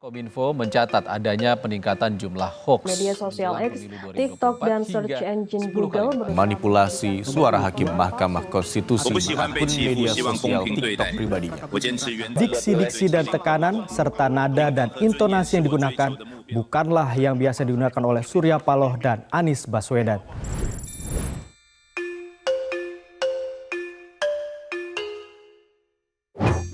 Kominfo mencatat adanya peningkatan jumlah hoax. Media sosial X, TikTok, dan search engine Google manipulasi suara hakim Mahkamah Konstitusi akun media sosial TikTok pribadinya. Diksi-diksi dan tekanan serta nada dan intonasi yang digunakan bukanlah yang biasa digunakan oleh Surya Paloh dan Anies Baswedan.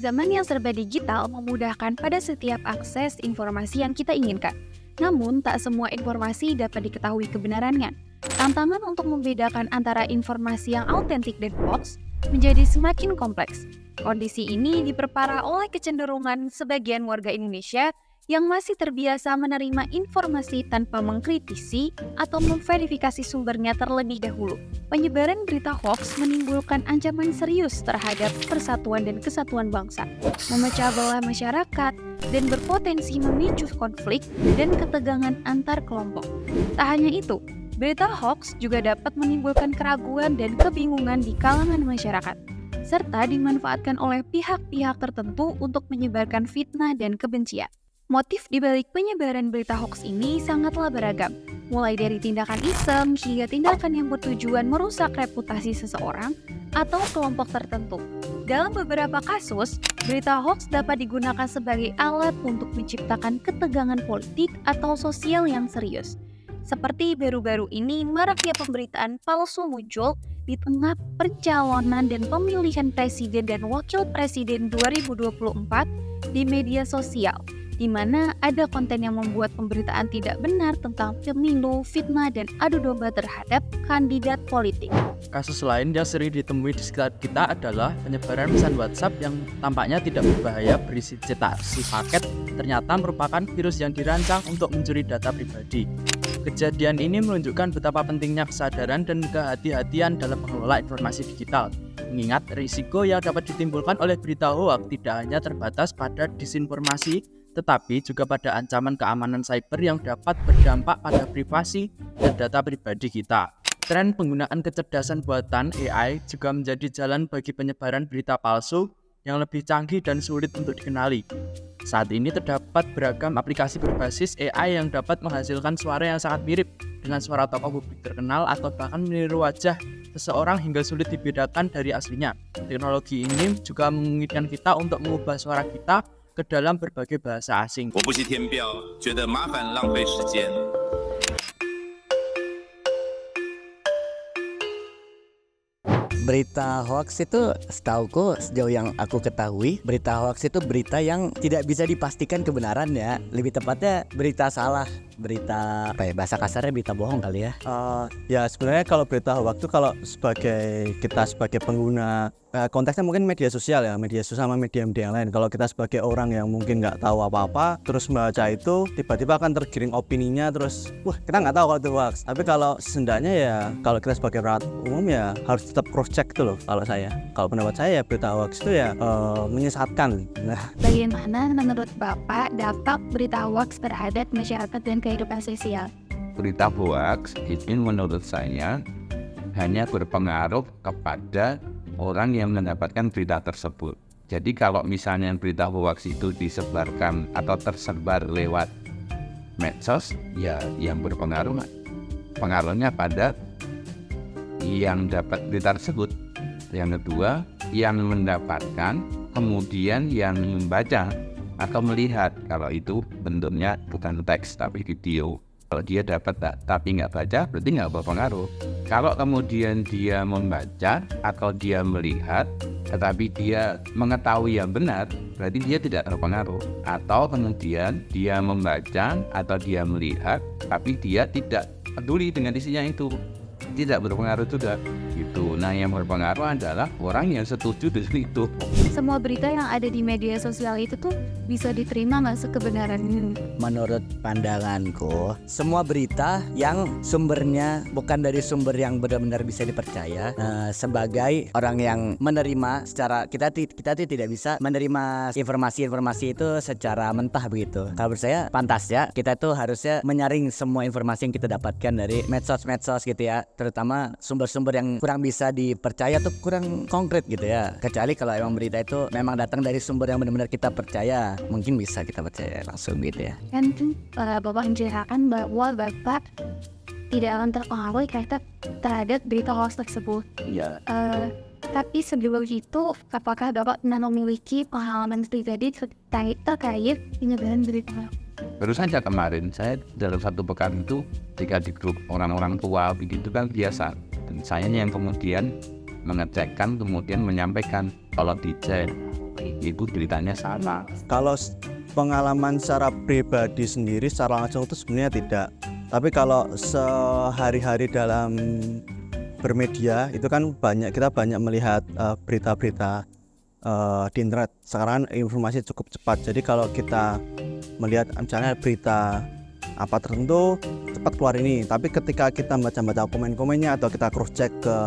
Zaman yang serba digital memudahkan pada setiap akses informasi yang kita inginkan. Namun, tak semua informasi dapat diketahui kebenarannya. Tantangan untuk membedakan antara informasi yang autentik dan hoax menjadi semakin kompleks. Kondisi ini diperparah oleh kecenderungan sebagian warga Indonesia yang masih terbiasa menerima informasi tanpa mengkritisi atau memverifikasi sumbernya terlebih dahulu. Penyebaran berita hoax menimbulkan ancaman serius terhadap persatuan dan kesatuan bangsa, memecah belah masyarakat, dan berpotensi memicu konflik dan ketegangan antar kelompok. Tak hanya itu, berita hoax juga dapat menimbulkan keraguan dan kebingungan di kalangan masyarakat, serta dimanfaatkan oleh pihak-pihak tertentu untuk menyebarkan fitnah dan kebencian. Motif dibalik penyebaran berita hoax ini sangatlah beragam, mulai dari tindakan iseng hingga tindakan yang bertujuan merusak reputasi seseorang atau kelompok tertentu. Dalam beberapa kasus, berita hoax dapat digunakan sebagai alat untuk menciptakan ketegangan politik atau sosial yang serius. Seperti baru-baru ini, maraknya pemberitaan palsu muncul di tengah pencalonan dan pemilihan presiden dan wakil presiden 2024 di media sosial, di mana ada konten yang membuat pemberitaan tidak benar tentang pemilu, fitnah, dan adu domba terhadap kandidat politik. Kasus lain yang sering ditemui di sekitar kita adalah penyebaran pesan WhatsApp yang tampaknya tidak berbahaya berisi citasi paket ternyata merupakan virus yang dirancang untuk mencuri data pribadi. Kejadian ini menunjukkan betapa pentingnya kesadaran dan kehati-hatian dalam mengelola informasi digital. Mengingat risiko yang dapat ditimbulkan oleh berita hoax tidak hanya terbatas pada disinformasi, tetapi juga pada ancaman keamanan cyber yang dapat berdampak pada privasi dan data pribadi kita. Tren penggunaan kecerdasan buatan AI juga menjadi jalan bagi penyebaran berita palsu yang lebih canggih dan sulit untuk dikenali. Saat ini terdapat beragam aplikasi berbasis AI yang dapat menghasilkan suara yang sangat mirip dengan suara tokoh publik terkenal atau bahkan meniru wajah seseorang hingga sulit dibedakan dari aslinya. Teknologi ini juga memungkinkan kita untuk mengubah suara kita ke dalam berbagai bahasa asing. Berita hoax itu setauku, sejauh yang aku ketahui, berita hoax itu berita yang tidak bisa dipastikan kebenarannya. Lebih tepatnya berita salah, berita bahasa kasarnya berita bohong kali ya. Ya sebenarnya kalau berita hoax itu kalau kita sebagai pengguna, konteksnya mungkin media sosial ya, media sosial sama media-media yang lain. Kalau kita sebagai orang yang mungkin nggak tahu apa-apa, terus membaca itu, tiba-tiba akan tergiring opininya, terus wah kita nggak tahu kalau itu hoax. Tapi kalau seenggaknya ya, kalau kita sebagai rakyat umum ya harus tetap cross check tuh loh. Kalau pendapat saya ya berita hoax itu ya menyesatkan. Bagaimana menurut Bapak dampak berita hoax terhadap masyarakat dan kehidupan sosial? Berita hoax itu menurut saya hanya berpengaruh kepada orang yang mendapatkan berita tersebut. Jadi kalau misalnya berita hoax itu disebarkan atau tersebar lewat medsos, ya yang berpengaruh pengaruhnya pada yang dapat berita tersebut. Yang kedua, yang mendapatkan, kemudian yang membaca atau melihat, kalau itu bentuknya bukan teks tapi video. Kalau dia dapat tapi nggak baca, berarti nggak berpengaruh. Kalau kemudian dia membaca atau dia melihat, tetapi dia mengetahui yang benar, berarti dia tidak terpengaruh. Atau kemudian dia membaca atau dia melihat, tapi dia tidak peduli dengan isinya itu, tidak berpengaruh juga. Gitu. Nah, yang berpengaruh adalah orang yang setuju dengan itu. Semua berita yang ada di media sosial itu tuh bisa diterima nggak sekebenarannya? Menurut pandanganku, semua berita yang sumbernya bukan dari sumber yang benar-benar bisa dipercaya, sebagai orang yang menerima secara kita tidak bisa menerima informasi-informasi itu secara mentah begitu. Kalau menurut saya pantas ya, kita tuh harusnya menyaring semua informasi yang kita dapatkan dari medsos gitu ya, terutama sumber-sumber yang kurang bisa dipercaya tuh kurang konkret gitu ya. Kecuali kalau emang berita itu memang datang dari sumber yang benar-benar kita percaya, mungkin bisa kita percaya langsung gitu ya. Kan Bapak menjelaskan bahwa Bapak tidak akan terpengaruh terhadap berita hoax tersebut. Iya. Tapi sebelum itu, apakah Bapak pernah memiliki pengalaman pribadi terkait penyebaran berita hoax? Baru saja kemarin saya dalam satu pekan itu ketika di grup orang-orang tua begitu kan biasa, dan saya yang kemudian mengecekkan kemudian menyampaikan kalau dicek itu beritanya salah. Kalau pengalaman secara pribadi sendiri secara langsung itu sebenarnya tidak. Tapi kalau sehari-hari dalam bermedia itu kan kita banyak melihat berita-berita di internet. Sekarang informasi cukup cepat. Jadi kalau kita melihat misalnya berita apa tertentu cepat keluar ini. Tapi ketika kita baca-baca komen-komennya atau kita cross check ke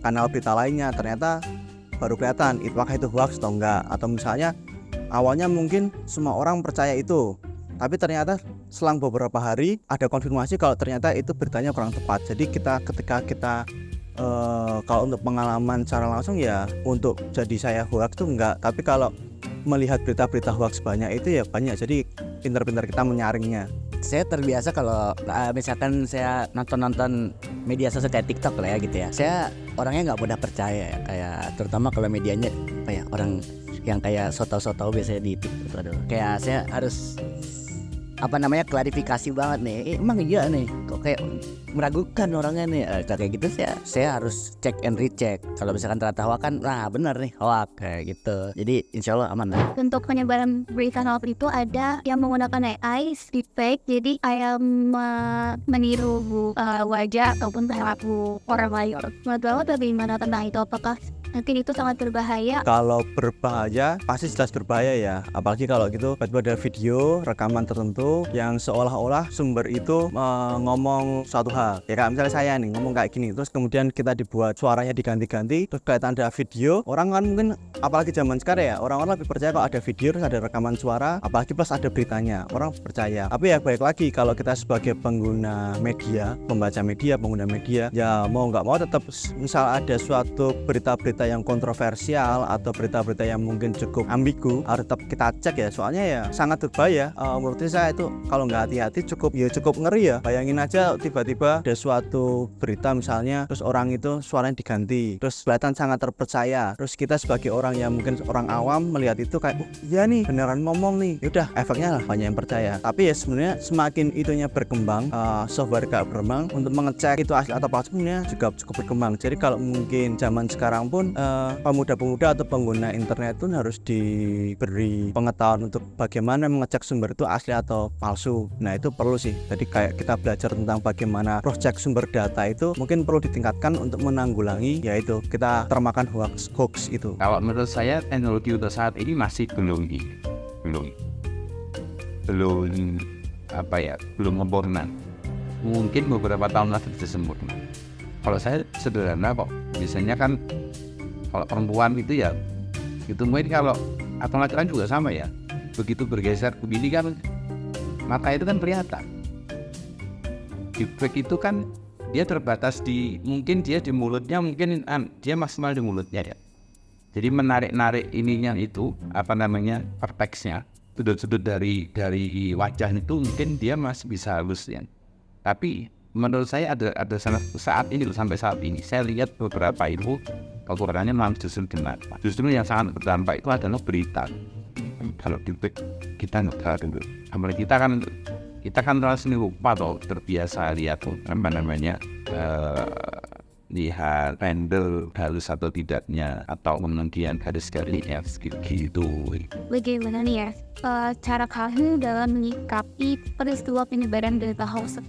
kanal berita lainnya, ternyata baru kelihatan apakah itu hoax atau enggak. Atau misalnya awalnya mungkin semua orang percaya itu, tapi ternyata selang beberapa hari ada konfirmasi kalau ternyata itu beritanya kurang tepat. Jadi ketika kita kalau untuk pengalaman secara langsung ya untuk jadi saya hoax tuh enggak, tapi kalau melihat berita-berita hoax banyak itu ya banyak, jadi pintar-pintar kita menyaringnya. Saya terbiasa kalau misalkan saya nonton media sosial kayak TikTok lah ya gitu ya, saya orangnya nggak mudah percaya ya, kayak terutama kalau medianya kayak orang yang kayak soto-soto biasanya di TikTok. Aduh, kayak saya harus klarifikasi banget nih, emang iya nih kok kayak meragukan orangnya nih, kayak gitu saya harus cek and recheck. Kalau misalkan ternyata hoax kan, nah bener nih hoax kayak gitu. Jadi insya Allah aman lah. Untuk penyebaran berita hoax itu ada yang menggunakan AI, deepfake, jadi kayak meniru wajah ataupun perilaku orang lain. Menurut Bapak bagaimana tentang itu? Apakah mungkin itu sangat berbahaya? Kalau berbahaya pasti jelas berbahaya ya, apalagi kalau gitu ada video rekaman tertentu yang seolah-olah sumber itu ngomong suatu hal. Ya kayak misalnya saya nih ngomong kayak gini, terus kemudian kita dibuat suaranya diganti-ganti, terus kelihatan ada video. Orang kan mungkin, apalagi zaman sekarang ya, orang-orang lebih percaya kalau ada video terus ada rekaman suara, apalagi plus ada beritanya, orang percaya. Tapi ya baik lagi kalau kita sebagai pengguna media, pembaca media, pengguna media, ya mau nggak mau tetap misal ada suatu berita-berita yang kontroversial atau berita-berita yang mungkin cukup ambigu harus tetap kita cek ya, soalnya ya sangat berbahaya. Menurut saya itu kalau nggak hati-hati cukup ngeri ya. Bayangin aja tiba-tiba ada suatu berita misalnya, terus orang itu suaranya diganti, terus kelihatan sangat terpercaya, terus kita sebagai orang yang mungkin orang awam melihat itu kayak iya nih beneran ngomong nih, yaudah efeknya lah banyak yang percaya. Tapi ya sebenarnya semakin itunya berkembang, software gak berkembang untuk mengecek itu asli atau palsu sebenarnya juga cukup berkembang. Jadi kalau mungkin zaman sekarang pun pemuda-pemuda atau pengguna internet pun harus diberi pengetahuan untuk bagaimana mengecek sumber itu asli atau palsu. Nah itu perlu sih. Jadi kayak kita belajar tentang bagaimana cross check sumber data itu mungkin perlu ditingkatkan untuk menanggulangi yaitu kita termakan hoax itu. Kalau menurut saya teknologi untuk saat ini masih belum sempurna. Mungkin beberapa tahun lagi bisa sempurna. Kalau saya sederhana kok, biasanya kan kalau perempuan itu ya itu mungkin, kalau atau laki-laki juga sama ya, begitu bergeser begini kan mata itu kan kelihatan. Deepfake itu kan dia terbatas mungkin dia di mulutnya, mungkin dia maksimal di mulutnya ya. Jadi menarik ininya itu vertexnya, sudut-sudut dari wajah itu mungkin dia masih bisa halus ya. Tapi menurut saya ada saat ini sampai saat ini saya lihat beberapa itu kekurangannya memang justru yang sangat berdampak itu adalah berita. Kalau deepfake kita nggak dulu, apalagi kita kan terlalu lupa atau terbiasa lihat lihat pendel halus atau tidaknya, atau kemudian garis-garisnya gitu. Bagaimana nih ya cara kamu dalam menyikapi peristiwa penyebaran berita hoax?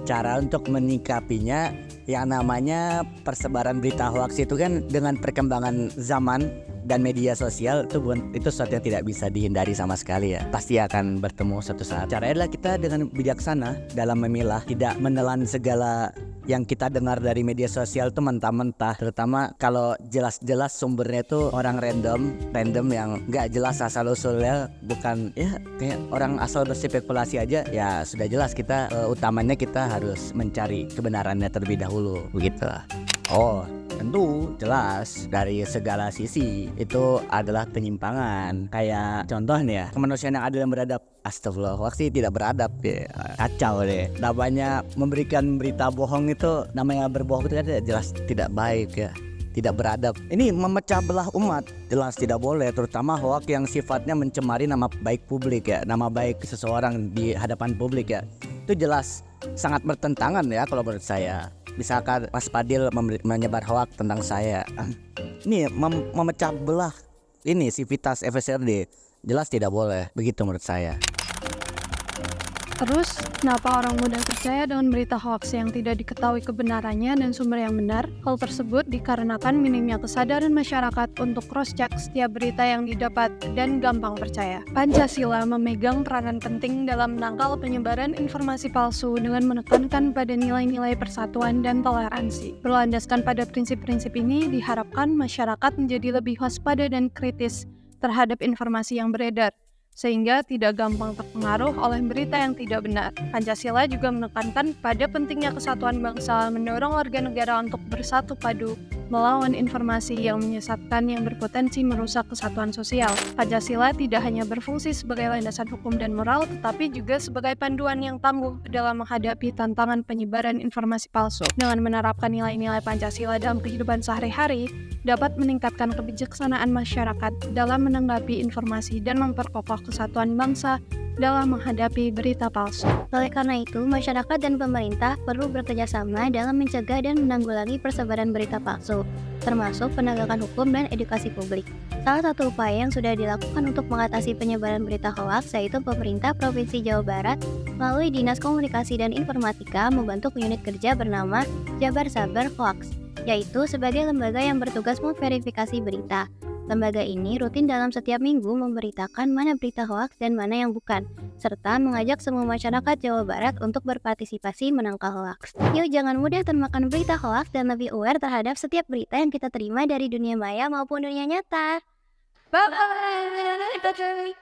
Cara untuk menyikapinya, yang namanya persebaran berita hoax itu kan dengan perkembangan zaman dan media sosial itu sesuatu yang tidak bisa dihindari sama sekali ya. Pasti akan bertemu suatu saat. Caranya adalah kita dengan bijaksana dalam memilah, tidak menelan segala yang kita dengar dari media sosial itu mentah-mentah, terutama kalau jelas-jelas sumbernya itu orang random yang nggak jelas asal usulnya, bukan ya kayak orang asal berspekulasi aja. Ya sudah jelas kita utamanya kita harus mencari kebenarannya terlebih dahulu, begitu. Oh, tentu jelas dari segala sisi itu adalah penyimpangan. Kayak contoh nih ya, kemanusiaan yang adil dan beradab. Astagfirullah, waksi tidak beradab ya. Kacau deh. Namanya memberikan berita bohong itu, namanya berbohong itu kan jelas tidak baik ya. Tidak beradab. Ini memecah belah umat, jelas tidak boleh, terutama hoak yang sifatnya mencemari nama baik publik ya, nama baik seseorang di hadapan publik ya. Itu jelas sangat bertentangan ya kalau menurut saya. Misalkan Mas Fadil menyebar hoak tentang saya, ini memecah belah ini sivitas FSRD, jelas tidak boleh, begitu menurut saya. Terus, kenapa orang mudah percaya dengan berita hoaks yang tidak diketahui kebenarannya dan sumber yang benar? Hal tersebut dikarenakan minimnya kesadaran masyarakat untuk cross-check setiap berita yang didapat dan gampang percaya. Pancasila memegang peranan penting dalam menangkal penyebaran informasi palsu dengan menekankan pada nilai-nilai persatuan dan toleransi. Berlandaskan pada prinsip-prinsip ini, diharapkan masyarakat menjadi lebih waspada dan kritis terhadap informasi yang beredar, sehingga tidak gampang terpengaruh oleh berita yang tidak benar. Pancasila juga menekankan pada pentingnya kesatuan bangsa, mendorong warga negara untuk bersatu padu melawan informasi yang menyesatkan yang berpotensi merusak kesatuan sosial. Pancasila tidak hanya berfungsi sebagai landasan hukum dan moral, tetapi juga sebagai panduan yang tangguh dalam menghadapi tantangan penyebaran informasi palsu. Dengan menerapkan nilai-nilai Pancasila dalam kehidupan sehari-hari, dapat meningkatkan kebijaksanaan masyarakat dalam menanggapi informasi dan memperkokoh kesatuan bangsa dalam menghadapi berita palsu. Oleh karena itu, masyarakat dan pemerintah perlu bekerjasama dalam mencegah dan menanggulangi persebaran berita palsu, termasuk penegakan hukum dan edukasi publik. Salah satu upaya yang sudah dilakukan untuk mengatasi penyebaran berita hoaks yaitu pemerintah Provinsi Jawa Barat melalui Dinas Komunikasi dan Informatika membentuk unit kerja bernama Jabar Sabar Hoaks, yaitu sebagai lembaga yang bertugas memverifikasi berita. Lembaga ini rutin dalam setiap minggu memberitakan mana berita hoaks dan mana yang bukan, serta mengajak semua masyarakat Jawa Barat untuk berpartisipasi menangkal hoaks. Yuk jangan mudah termakan berita hoaks dan lebih aware terhadap setiap berita yang kita terima dari dunia maya maupun dunia nyata. Bye-bye!